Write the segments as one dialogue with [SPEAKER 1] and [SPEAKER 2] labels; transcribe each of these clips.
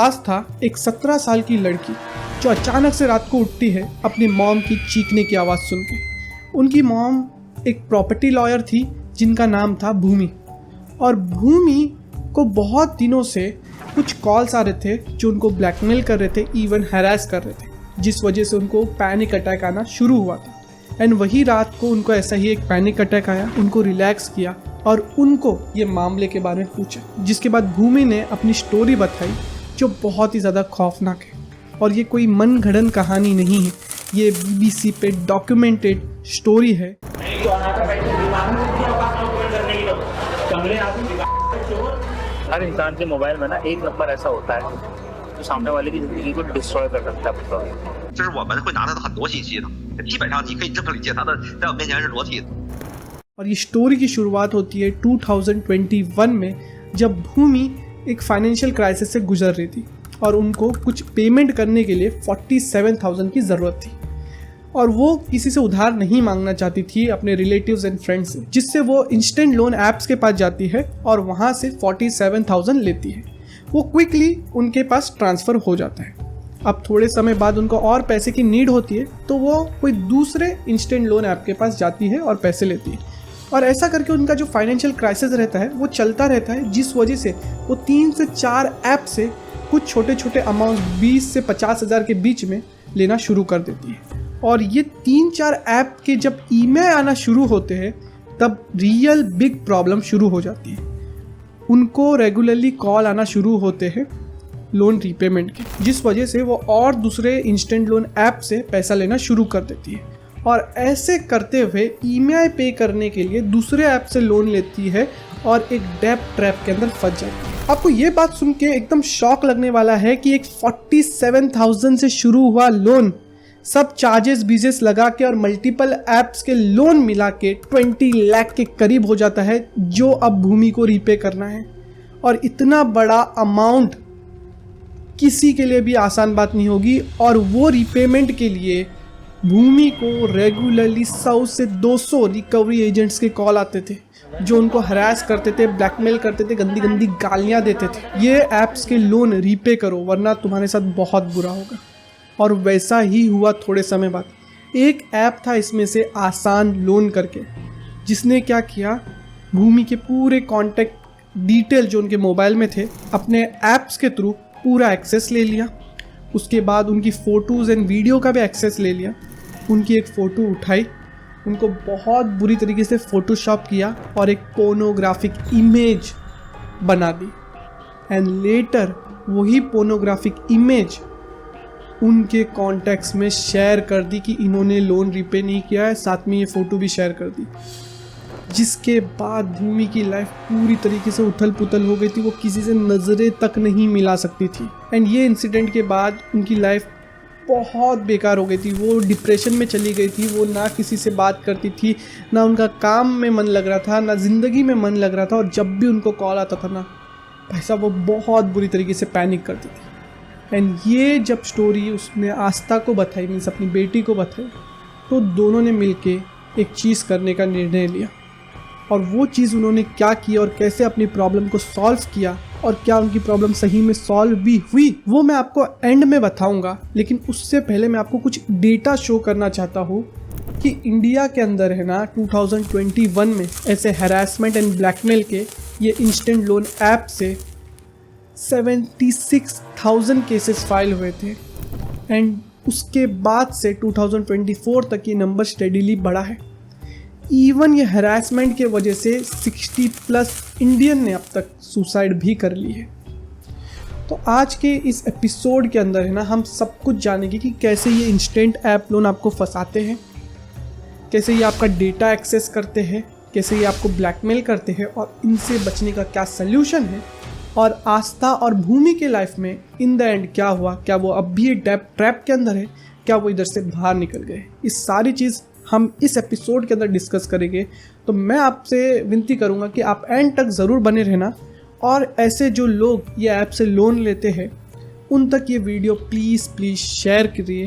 [SPEAKER 1] आस्था एक 17 साल की लड़की जो अचानक से रात को उठती है अपनी मॉम की चीखने की आवाज़ सुन के। उनकी मॉम एक प्रॉपर्टी लॉयर थी जिनका नाम था भूमि, और भूमि को बहुत दिनों से कुछ कॉल्स आ रहे थे जो उनको ब्लैकमेल कर रहे थे, इवन हैरास कर रहे थे, जिस वजह से उनको पैनिक अटैक आना शुरू हुआ था। एंड वही रात को उनको ऐसा ही एक पैनिक अटैक आया, उनको रिलैक्स किया और उनको ये मामले के बारे में पूछा, जिसके बाद भूमि ने अपनी स्टोरी बताई जो बहुत ही ज़्यादा खौफनाक है। और ये कोई मन घड़न कहानी नहीं है, ये BBC पे डॉक्यूमेंटेड स्टोरी है।
[SPEAKER 2] हर इंसान के मोबाइल में ना एक नंबर ऐसा होता है जो सामने वाले की जिंदगी को डिस्ट्रॉय कर सकता है।
[SPEAKER 3] 就是我们会拿到很多信息的，基本上你可以这么理解，他的在我面前是裸体的。
[SPEAKER 1] और ये स्टोरी की शुरुआत होती है 2021 में, जब भूमि एक फाइनेंशियल क्राइसिस से गुजर रही थी और उनको कुछ पेमेंट करने के लिए 47,000 की ज़रूरत थी, और वो किसी से उधार नहीं मांगना चाहती थी अपने रिलेटिव्स एंड फ्रेंड्स से, जिससे वो इंस्टेंट लोन ऐप्स के पास जाती है और वहाँ से 47,000 लेती है। वो क्विकली उनके पास ट्रांसफ़र हो जाता है। अब थोड़े समय बाद उनको और पैसे की नीड होती है तो वो कोई दूसरे इंस्टेंट लोन ऐप के पास जाती है और पैसे लेती है, और ऐसा करके उनका जो फाइनेंशियल क्राइसिस रहता है वो चलता रहता है, जिस वजह से वो 3 से 4 ऐप से कुछ छोटे छोटे अमाउंट 20 से 50,000 के बीच में लेना शुरू कर देती है। और ये 3-4 ऐप के जब ईमेल आना शुरू होते हैं तब रियल बिग प्रॉब्लम शुरू हो जाती है। उनको रेगुलरली कॉल आना शुरू होते हैं लोन रीपेमेंट के, जिस वजह से वो और दूसरे इंस्टेंट लोन ऐप से पैसा लेना शुरू कर देती है, और ऐसे करते हुए EMI पे करने के लिए दूसरे ऐप से लोन लेती है और एक डेब्ट ट्रैप के अंदर फंस जाती है। आपको ये बात सुन के एकदम शॉक लगने वाला है कि एक 47,000 से शुरू हुआ लोन सब चार्जेस बीजेस लगा के और मल्टीपल ऐप्स के लोन मिला के 20 लाख के करीब हो जाता है, जो अब भूमि को रीपे करना है। और इतना बड़ा अमाउंट किसी के लिए भी आसान बात नहीं होगी, और वो रीपेमेंट के लिए भूमि को रेगुलरली 100 से 200 रिकवरी एजेंट्स के कॉल आते थे जो उनको हरास करते थे, ब्लैकमेल करते थे, गंदी गंदी गालियाँ देते थे, ये ऐप्स के लोन रीपे करो वरना तुम्हारे साथ बहुत बुरा होगा। और वैसा ही हुआ थोड़े समय बाद। एक ऐप था इसमें से आसान लोन करके, जिसने क्या किया, भूमि के पूरे कॉन्टैक्ट डिटेल जो उनके मोबाइल में थे अपने ऐप्स के थ्रू पूरा एक्सेस ले लिया। उसके बाद उनकी फ़ोटोज़ एंड वीडियो का भी एक्सेस ले लिया। उनकी एक फ़ोटो उठाई, उनको बहुत बुरी तरीके से फ़ोटोशॉप किया और एक पोर्नोग्राफिक इमेज बना दी। एंड लेटर वही पोर्नोग्राफिक इमेज उनके कॉन्टैक्ट्स में शेयर कर दी कि इन्होंने लोन रीपे नहीं किया है, साथ में ये फ़ोटो भी शेयर कर दी, जिसके बाद भूमि की लाइफ पूरी तरीके से उथल पुथल हो गई थी। वो किसी से नज़रें तक नहीं मिला सकती थी। एंड ये इंसिडेंट के बाद उनकी लाइफ बहुत बेकार हो गई थी। वो डिप्रेशन में चली गई थी। वो ना किसी से बात करती थी, ना उनका काम में मन लग रहा था, ना ज़िंदगी में मन लग रहा था, और जब भी उनको कॉल आता था ना भाई साहब, वो बहुत बुरी तरीके से पैनिक करती थी। एंड ये जब स्टोरी उसने आस्था को बताई, मीन्स अपनी बेटी को बताई, तो दोनों ने मिलके एक चीज़ करने का निर्णय लिया। और वो चीज़ उन्होंने क्या की और कैसे अपनी प्रॉब्लम को सॉल्व किया, और क्या उनकी प्रॉब्लम सही में सॉल्व भी हुई, वो मैं आपको एंड में बताऊंगा। लेकिन उससे पहले मैं आपको कुछ डेटा शो करना चाहता हूँ कि इंडिया के अंदर है ना 2021 में ऐसे हैरासमेंट एंड ब्लैकमेल के ये इंस्टेंट लोन ऐप से 76,000 केसेस फाइल हुए थे। एंड उसके बाद से 2024 तक ये नंबर स्टेडीली बढ़ा है। इवन ये हरासमेंट के वजह से 60+ इंडियन ने अब तक सुसाइड भी कर ली है। तो आज के इस एपिसोड के अंदर है ना हम सब कुछ जानेंगे कि कैसे ये इंस्टेंट ऐप लोन आपको फंसाते हैं, कैसे ये आपका डेटा एक्सेस करते हैं, कैसे ये आपको ब्लैकमेल करते हैं, और इनसे बचने का क्या सल्यूशन है, और आस्था और भूमि के लाइफ में इन द एंड क्या हुआ, क्या वो अब भी डेब्ट ट्रैप के अंदर है, क्या वो इधर से बाहर निकल गए। इस सारी चीज़ हम इस एपिसोड के अंदर डिस्कस करेंगे। तो मैं आपसे विनती करूंगा कि आप एंड तक ज़रूर बने रहना, और ऐसे जो लोग ये ऐप से लोन लेते हैं उन तक ये वीडियो प्लीज़ शेयर करिए,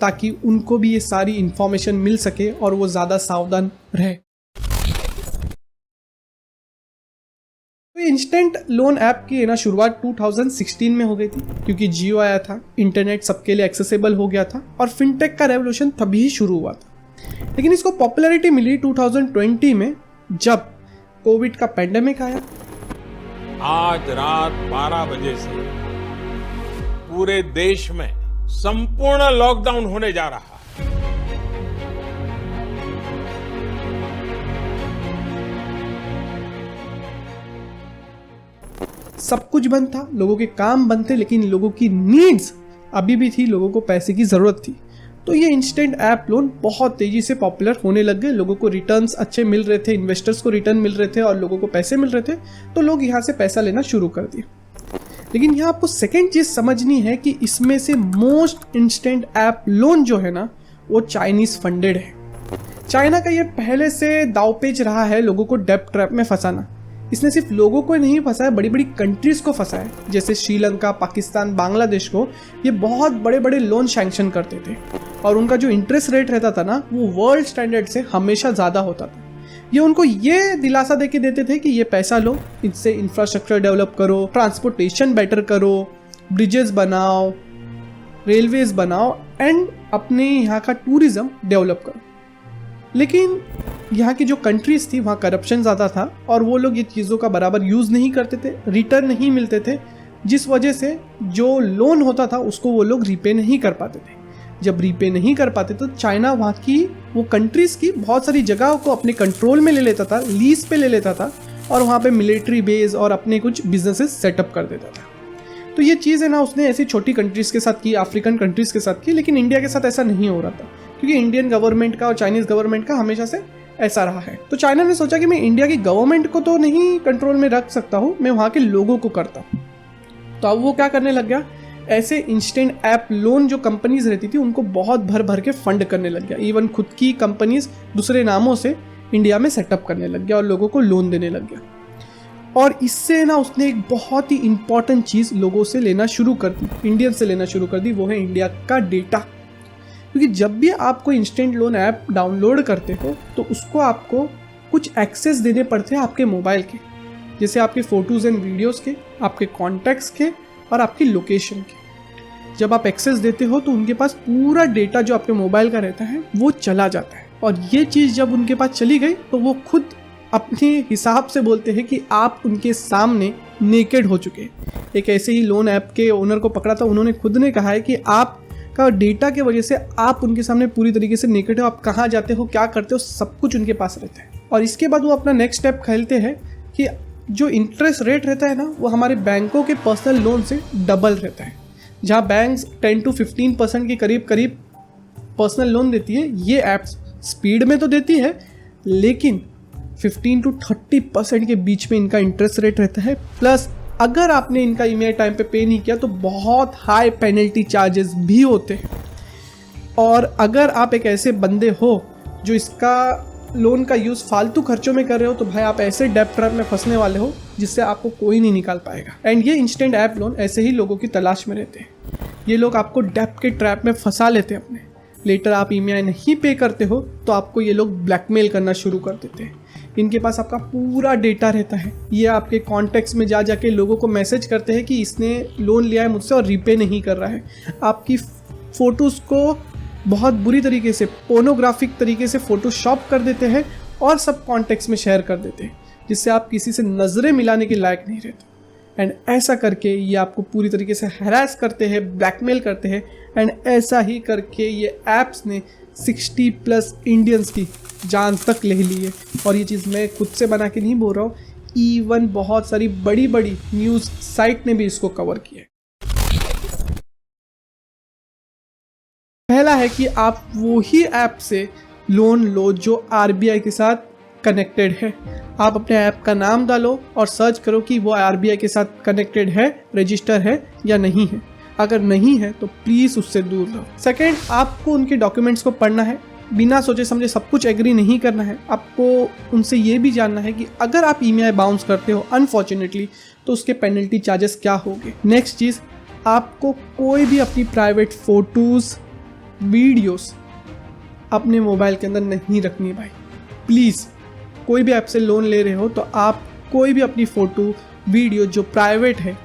[SPEAKER 1] ताकि उनको भी ये सारी इन्फॉर्मेशन मिल सके और वो ज़्यादा सावधान रहे। तो इंस्टेंट लोन ऐप की ना शुरुआत 2016 में हो गई थी, क्योंकि जियो आया था, इंटरनेट सबके लिए एक्सेसिबल हो गया था और फिनटेक का रेवोल्यूशन तभी शुरू हुआ था। लेकिन इसको पॉपुलैरिटी मिली 2020 में, जब कोविड का पैंडेमिक आया।
[SPEAKER 4] आज रात 12 बजे से पूरे देश में संपूर्ण लॉकडाउन होने जा रहा है।
[SPEAKER 1] सब कुछ बंद था, लोगों के काम बंद थे, लेकिन लोगों की नीड्स अभी भी थी, लोगों को पैसे की ज़रूरत थी। तो ये इंस्टेंट ऐप लोन बहुत तेज़ी से पॉपुलर होने लग गए। लोगों को रिटर्न्स अच्छे मिल रहे थे, इन्वेस्टर्स को रिटर्न मिल रहे थे और लोगों को पैसे मिल रहे थे, तो लोग यहाँ से पैसा लेना शुरू कर दिए। लेकिन यहाँ आपको सेकेंड चीज़ समझनी है कि इसमें से मोस्ट इंस्टेंट ऐप लोन जो है ना, वो चाइनीज़ फंडेड है। चाइना का ये पहले से दावपेच रहा है लोगों को डेब्ट ट्रैप में फंसाना। इसने सिर्फ लोगों को नहीं फंसाया, बड़ी बड़ी कंट्रीज को फंसाया, जैसे श्रीलंका, पाकिस्तान, बांग्लादेश को ये बहुत बड़े बड़े लोन सैंक्शन करते थे और उनका जो इंटरेस्ट रेट रहता था ना, वो वर्ल्ड स्टैंडर्ड से हमेशा ज़्यादा होता था। ये उनको ये दिलासा देके देते थे कि ये पैसा लो, इससे इंफ्रास्ट्रक्चर डेवलप करो, ट्रांसपोर्टेशन बेटर करो, ब्रिजेस बनाओ, रेलवेज बनाओ एंड अपने यहाँ का टूरिज्म डेवलप करो। लेकिन यहाँ की जो कंट्रीज थी वहाँ करप्शन ज़्यादा था और वो लोग ये चीज़ों का बराबर यूज़ नहीं करते थे, रिटर्न नहीं मिलते थे, जिस वजह से जो लोन होता था उसको वो लोग रीपे नहीं कर पाते थे। जब रीपे नहीं कर पाते तो चाइना वहाँ की वो कंट्रीज़ की बहुत सारी जगहों को अपने कंट्रोल में ले लेता था, लीज पे ले लेता था और वहाँ पे मिलिट्री बेस और अपने कुछ बिजनेसेस सेटअप कर देता था। तो ये चीज़ है ना, उसने ऐसी छोटी कंट्रीज़ के साथ की, अफ्रीकन कंट्रीज़ के साथ की, लेकिन इंडिया के साथ ऐसा नहीं हो रहा था, क्योंकि इंडियन गवर्नमेंट का और चाइनीज़ गवर्नमेंट का हमेशा से ऐसा रहा है। तो चाइना ने सोचा कि मैं इंडिया की गवर्नमेंट को तो नहीं कंट्रोल में रख सकता हूँ, मैं वहाँ के लोगों को करता हूँ। तो अब वो क्या करने लग गया, ऐसे इंस्टेंट ऐप लोन जो कंपनीज रहती थी उनको बहुत भर भर के फंड करने लग गया। इवन खुद की कंपनीज दूसरे नामों से इंडिया में सेटअप करने लग गया और लोगों को लोन देने लग गया। और इससे ना उसने एक बहुत ही इंपॉर्टेंट चीज़ लोगों से लेना शुरू कर दी, इंडियन से लेना शुरू कर दी, वो है इंडिया का डेटा। क्योंकि जब भी आप कोई इंस्टेंट लोन ऐप डाउनलोड करते हो तो उसको आपको कुछ एक्सेस देने पड़ते हैं आपके मोबाइल के, जैसे आपके फ़ोटोज़ एंड वीडियोज़ के, आपके कॉन्टैक्ट्स के और आपकी लोकेशन के। जब आप एक्सेस देते हो तो उनके पास पूरा डेटा जो आपके मोबाइल का रहता है वो चला जाता है। और ये चीज़ जब उनके पास चली गई तो वो खुद अपने हिसाब से बोलते हैं कि आप उनके सामने नेकेड हो चुके हैं। एक ऐसे ही लोन ऐप के ओनर को पकड़ा था, उन्होंने खुद ने कहा है कि आप का डेटा के वजह से आप उनके सामने पूरी तरीके से नेकेड हो, आप कहाँ जाते हो, क्या करते हो, सब कुछ उनके पास रहता है। और इसके बाद वो अपना नेक्स्ट स्टेप खेलते हैं कि जो इंटरेस्ट रेट रहता है ना, वो हमारे बैंकों के पर्सनल लोन से डबल रहता है। जहाँ बैंक्स 10 to 15% के करीब पर्सनल लोन देती है, ये ऐप्स स्पीड में तो देती है लेकिन 15 to 30% के बीच में इनका इंटरेस्ट रेट रहता है। प्लस अगर आपने इनका ईएमआई टाइम पे पे नहीं किया तो बहुत हाई पेनल्टी चार्जेस भी होते हैं। और अगर आप एक ऐसे बंदे हो जो इसका लोन का यूज़ फालतू खर्चों में कर रहे हो तो भाई आप ऐसे डेब्ट ट्रैप में फंसने वाले हो जिससे आपको कोई नहीं निकाल पाएगा। एंड ये इंस्टेंट ऐप लोन ऐसे ही लोगों की तलाश में रहते हैं। ये लोग आपको डेब्ट के ट्रैप में फंसा लेते हैं अपने। लेटर आप ईएमआई नहीं पे करते हो तो आपको ये लोग ब्लैकमेल करना शुरू कर देते हैं। इनके पास आपका पूरा डेटा रहता है। ये आपके कॉन्टैक्ट्स में जा जाके लोगों को मैसेज करते हैं कि इसने लोन लिया है मुझसे और रीपे नहीं कर रहा है। आपकी फ़ोटोज़ को बहुत बुरी तरीके से पोर्नोग्राफिक तरीके से फ़ोटोशॉप कर देते हैं और सब कॉन्टैक्ट्स में शेयर कर देते हैं, जिससे आप किसी से नज़रें मिलाने के लायक नहीं रहते। एंड ऐसा करके ये आपको पूरी तरीके से हैरास करते हैं, ब्लैकमेल करते हैं। एंड ऐसा ही करके ये ऐप्स ने 60+ इंडियंस की जान तक ले ली है। और ये चीज़ मैं खुद से बना के नहीं बोल रहा हूँ, इवन बहुत सारी बड़ी बड़ी न्यूज़ साइट ने भी इसको कवर किया है। पहला है कि आप वो ही ऐप से लोन लो जो आरबीआई के साथ कनेक्टेड है। आप अपने ऐप का नाम डालो और सर्च करो कि वो आरबीआई के साथ कनेक्टेड है, रजिस्टर है या नहीं है। अगर नहीं है तो प्लीज़ उससे दूर रहो। सेकेंड, आपको उनके डॉक्यूमेंट्स को पढ़ना है, बिना सोचे समझे सब कुछ एग्री नहीं करना है। आपको उनसे ये भी जानना है कि अगर आप ईएमआई बाउंस करते हो अनफॉर्चुनेटली तो उसके पेनल्टी चार्जेस क्या होंगे। नेक्स्ट चीज़, आपको कोई भी अपनी प्राइवेट फ़ोटोज़ वीडियोस अपने मोबाइल के अंदर नहीं रखनी भाई। प्लीज़, कोई भी ऐप से लोन ले रहे हो तो आप कोई भी अपनी फ़ोटो वीडियो जो प्राइवेट है,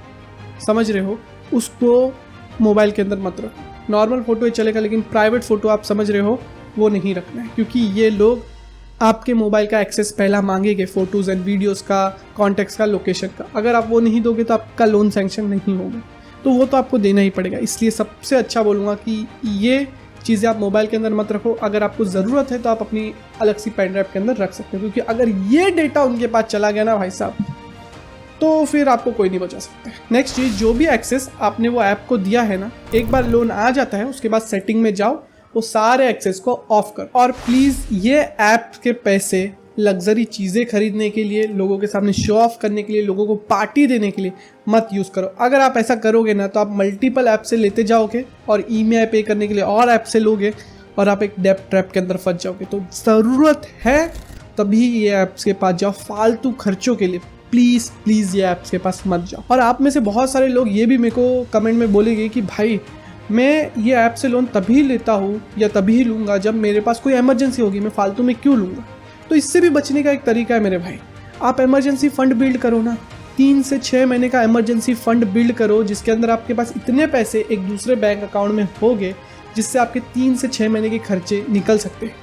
[SPEAKER 1] समझ रहे हो, उसको मोबाइल के अंदर मत रखो। नॉर्मल फ़ोटो चलेगा, लेकिन प्राइवेट फ़ोटो आप समझ रहे हो वो नहीं रखना है, क्योंकि ये लोग आपके मोबाइल का एक्सेस पहला मांगेंगे, फ़ोटोज़ एंड वीडियोज़ का, कॉन्टैक्ट्स का, लोकेशन का। अगर आप वो नहीं दोगे तो आपका लोन सैंक्शन नहीं होगा, तो वो तो आपको देना ही पड़ेगा। इसलिए सबसे अच्छा बोलूँगा कि ये चीज़ें आप मोबाइल के अंदर मत रखो। अगर आपको ज़रूरत है तो आप अपनी अलग सी पेन ड्राइव के अंदर रख सकते हो, क्योंकि अगर ये डेटा उनके पास चला गया ना भाई साहब, तो फिर आपको कोई नहीं बचा सकता। नेक्स्ट चीज़, जो भी एक्सेस आपने वो ऐप को दिया है ना, एक बार लोन आ जाता है उसके बाद सेटिंग में जाओ, वो सारे एक्सेस को ऑफ करो। और प्लीज़ ये ऐप के पैसे लग्जरी चीज़ें खरीदने के लिए, लोगों के सामने शो ऑफ करने के लिए, लोगों को पार्टी देने के लिए मत यूज़ करो। अगर आप ऐसा करोगे ना तो आप मल्टीपल ऐप से लेते जाओगे और EMI पे करने के लिए और ऐप से लोगे और आप एक डेब्ट ट्रैप के अंदर फंस जाओगे। तो ज़रूरत है तभी ये ऐप्स के पास जाओ, फालतू खर्चों के लिए प्लीज़ प्लीज़ ये ऐप्स के पास मत जाओ। और आप में से बहुत सारे लोग ये भी मेरे को कमेंट में बोलेंगे कि भाई मैं ये ऐप से लोन तभी लेता हूँ या तभी लूँगा जब मेरे पास कोई इमरजेंसी होगी, मैं फालतू में क्यों लूँगा। तो इससे भी बचने का एक तरीका है मेरे भाई, आप इमरजेंसी फ़ंड बिल्ड करो ना। 3 से 6 महीने का इमरजेंसी फ़ंड बिल्ड करो, जिसके अंदर आपके पास इतने पैसे एक दूसरे बैंक अकाउंट में होंगे जिससे आपके 3 से 6 महीने के खर्चे निकल सकते हैं।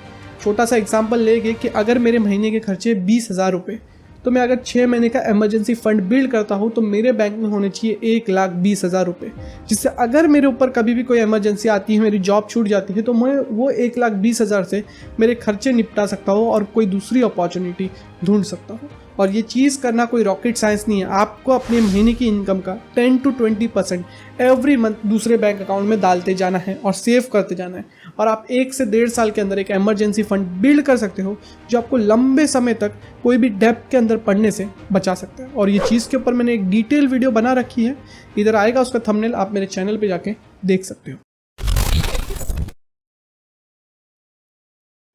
[SPEAKER 1] छोटा सा एग्जांपल लेंगे कि अगर मेरे महीने के खर्चे 20,000 रुपये, तो मैं अगर 6 महीने का इमरजेंसी फ़ंड बिल्ड करता हूँ तो मेरे बैंक में होने चाहिए 1,20,000 रुपये, जिससे अगर मेरे ऊपर कभी भी कोई इमरजेंसी आती है, मेरी जॉब छूट जाती है, तो मैं वो 1,20,000 से मेरे खर्चे निपटा सकता हूँ और कोई दूसरी अपॉर्चुनिटी ढूंढ सकता हूँ। और ये चीज़ करना कोई रॉकेट साइंस नहीं है। आपको अपने महीने की इनकम का 10 to 20% एवरी मंथ दूसरे बैंक अकाउंट में डालते जाना है और सेव करते जाना है, और आप 1 से 1.5 साल के अंदर एक इमरजेंसी फंड बिल्ड कर सकते हो जो आपको लंबे समय तक कोई भी डेब्ट के अंदर पड़ने से बचा सकता है। और ये चीज़ के ऊपर मैंने एक डिटेल वीडियो बना रखी है, इधर आएगा उसका थंबनेल, आप मेरे चैनल पे जाके देख सकते हो।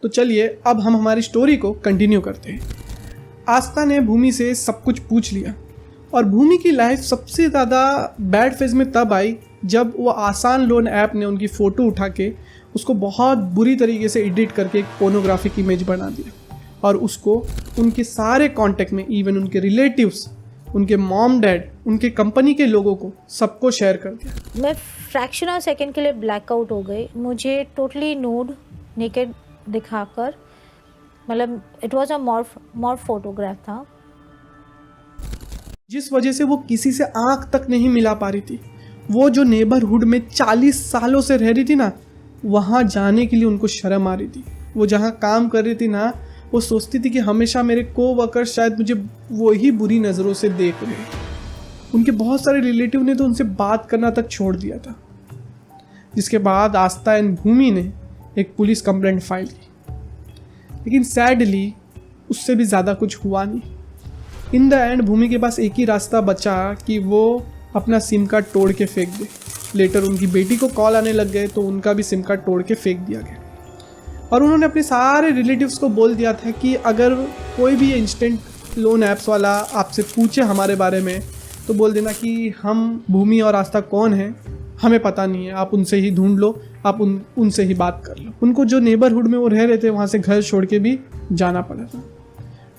[SPEAKER 1] तो चलिए अब हम हमारी स्टोरी को कंटिन्यू करते हैं। आस्था ने भूमि से सब कुछ पूछ लिया, और भूमि की लाइफ सबसे ज़्यादा बैड फेज में तब आई जब वो आसान लोन ऐप ने उनकी फ़ोटो उठा के उसको बहुत बुरी तरीके से एडिट करके एक पोर्नोग्राफिक इमेज बना दिया, और उसको उनके सारे कांटेक्ट में, इवन उनके रिलेटिव्स, उनके मॉम डैड, उनके कंपनी के लोगों को सबको शेयर कर दिया।
[SPEAKER 5] मैं फ्रैक्शन ऑफ सेकंड के लिए ब्लैकआउट हो गई। मुझे टोटली नूड नेकेड दिखाकर, मतलब it was a morph photograph था,
[SPEAKER 1] जिस वजह से वो किसी से आंख तक नहीं मिला पा रही थी। वो जो नेबरहुड में 40 सालों से रह रही थी ना, वहाँ जाने के लिए उनको शर्म आ रही थी। वो जहाँ काम कर रही थी ना, वो सोचती थी कि हमेशा मेरे कोवर्कर्स शायद मुझे वही बुरी नज़रों से देख रहे हैं। उनके बहुत सारे रिलेटिव ने तो उनसे बात करना तक छोड़ दिया था। जिसके बाद आस्था एंड भूमि ने एक पुलिस कंप्लेंट फाइल की, लेकिन सैडली उससे भी ज़्यादा कुछ हुआ नहीं। इन द एंड भूमि के पास एक ही रास्ता बचा कि वो अपना सिम कार्ड तोड़ के फेंक दे। लेटर उनकी बेटी को कॉल आने लग गए तो उनका भी सिम कार्ड तोड़ के फेंक दिया गया, और उन्होंने अपने सारे रिलेटिव्स को बोल दिया था कि अगर कोई भी इंस्टेंट लोन ऐप्स वाला आपसे पूछे हमारे बारे में तो बोल देना कि हम भूमि और आस्था कौन है हमें पता नहीं है, आप उनसे ही ढूंढ लो, आप उनसे ही बात कर लो। उनको जो नेबरहुड में वो रह रहे थे वहाँ से घर छोड़ के भी जाना पड़ा था,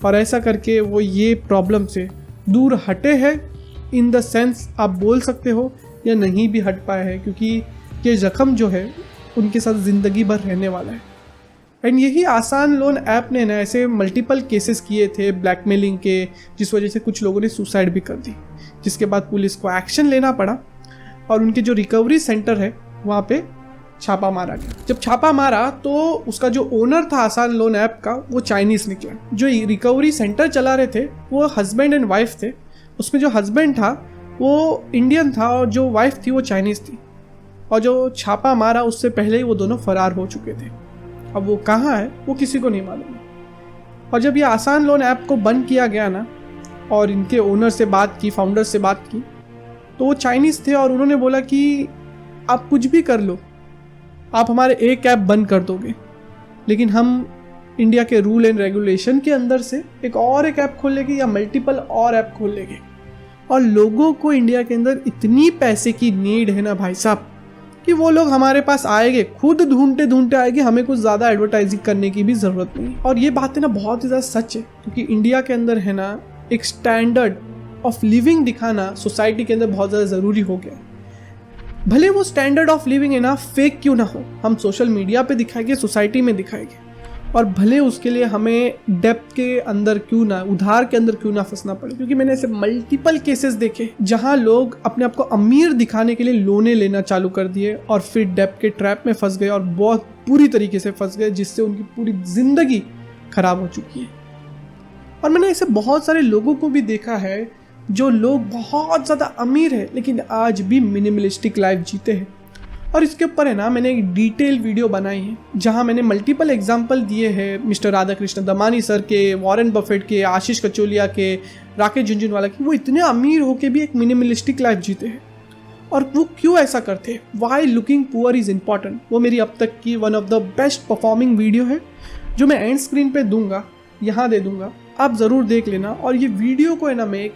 [SPEAKER 1] और ऐसा करके वो ये प्रॉब्लम से दूर हटे हैं। इन द सेंस आप बोल सकते हो या नहीं भी हट पाए हैं, क्योंकि ये ज़ख्म जो है उनके साथ ज़िंदगी भर रहने वाला है। एंड यही आसान लोन ऐप ने ना ऐसे मल्टीपल केसेस किए थे ब्लैकमेलिंग के, जिस वजह से कुछ लोगों ने सुसाइड भी कर दी, जिसके बाद पुलिस को एक्शन लेना पड़ा और उनके जो रिकवरी सेंटर है वहाँ पे छापा मारा गया। जब छापा मारा तो उसका जो ओनर था आसान लोन ऐप का, वो चाइनीज़ निकला। जो रिकवरी सेंटर चला रहे थे वो हस्बैंड एंड वाइफ थे। उसमें जो हस्बैंड था वो इंडियन था और जो वाइफ थी वो चाइनीज़ थी, और जो छापा मारा उससे पहले ही वो दोनों फरार हो चुके थे। अब वो कहाँ है वो किसी को नहीं मालूम। और जब ये आसान लोन ऐप को बंद किया गया ना, और इनके ओनर से बात की, फाउंडर से बात की, तो वो चाइनीज़ थे और उन्होंने बोला कि आप कुछ भी कर लो, आप हमारे एक ऐप बंद कर दोगे, लेकिन हम इंडिया के रूल एंड रेगुलेशन के अंदर से एक ऐप खोल लेंगे या मल्टीपल और ऐप खोल लेंगे। और लोगों को इंडिया के अंदर इतनी पैसे की नीड है ना भाई साहब, कि वो लोग हमारे पास आएंगे, खुद ढूंढते ढूंढते आएंगे, हमें कुछ ज़्यादा एडवर्टाइजिंग करने की भी ज़रूरत नहीं। और ये बातें ना बहुत ही ज़्यादा सच है, क्योंकि इंडिया के अंदर है ना एक स्टैंडर्ड ऑफ लिविंग दिखाना सोसाइटी के अंदर बहुत ज़्यादा ज़रूरी हो गया है। भले वो स्टैंडर्ड ऑफ लिविंग है ना फेक क्यों ना हो, हम सोशल मीडिया पे दिखाएंगे, सोसाइटी में दिखाएंगे, और भले उसके लिए हमें डेप्थ के अंदर क्यों ना, उधार के अंदर क्यों ना फंसना पड़े। क्योंकि मैंने ऐसे मल्टीपल केसेस देखे जहां लोग अपने आप को अमीर दिखाने के लिए लोने लेना चालू कर दिए और फिर डेप्थ के ट्रैप में फंस गए और बहुत बुरी तरीके से फंस गए, जिससे उनकी पूरी जिंदगी खराब हो चुकी है। और मैंने ऐसे बहुत सारे लोगों को भी देखा है जो लोग बहुत ज़्यादा अमीर है लेकिन आज भी मिनिमलिस्टिक लाइफ जीते हैं। और इसके ऊपर है ना मैंने एक डिटेल वीडियो बनाई है जहां मैंने मल्टीपल एग्जांपल दिए हैं मिस्टर राधाकृष्ण दमानी सर के, वॉरेन बफेट के, आशीष कचोलिया के, राकेश झुनझुनवाला के। वो इतने अमीर होके भी एक मिनिमलिस्टिक लाइफ जीते हैं। और वो क्यों ऐसा करते हैं? Why looking poor is important, वो मेरी अब तक की one of the best performing video है जो मैं एंड स्क्रीन पे दूंगा, यहाँ दे दूंगा, आप ज़रूर देख लेना। और ये वीडियो को है ना मैं एक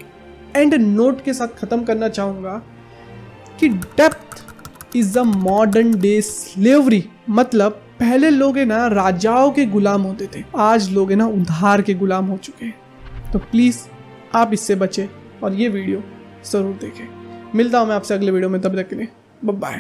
[SPEAKER 1] एंड नोट के साथ ख़त्म करना चाहूँगा कि depth is a modern day slavery. मतलब पहले लोग है ना राजाओं के गुलाम होते थे, आज लोग है ना उधार के गुलाम हो चुके हैं। तो प्लीज़ आप इससे बचें और ये वीडियो ज़रूर देखें। मिलता हूँ मैं आपसे अगले वीडियो में, तब तक के लिए बाय बाय।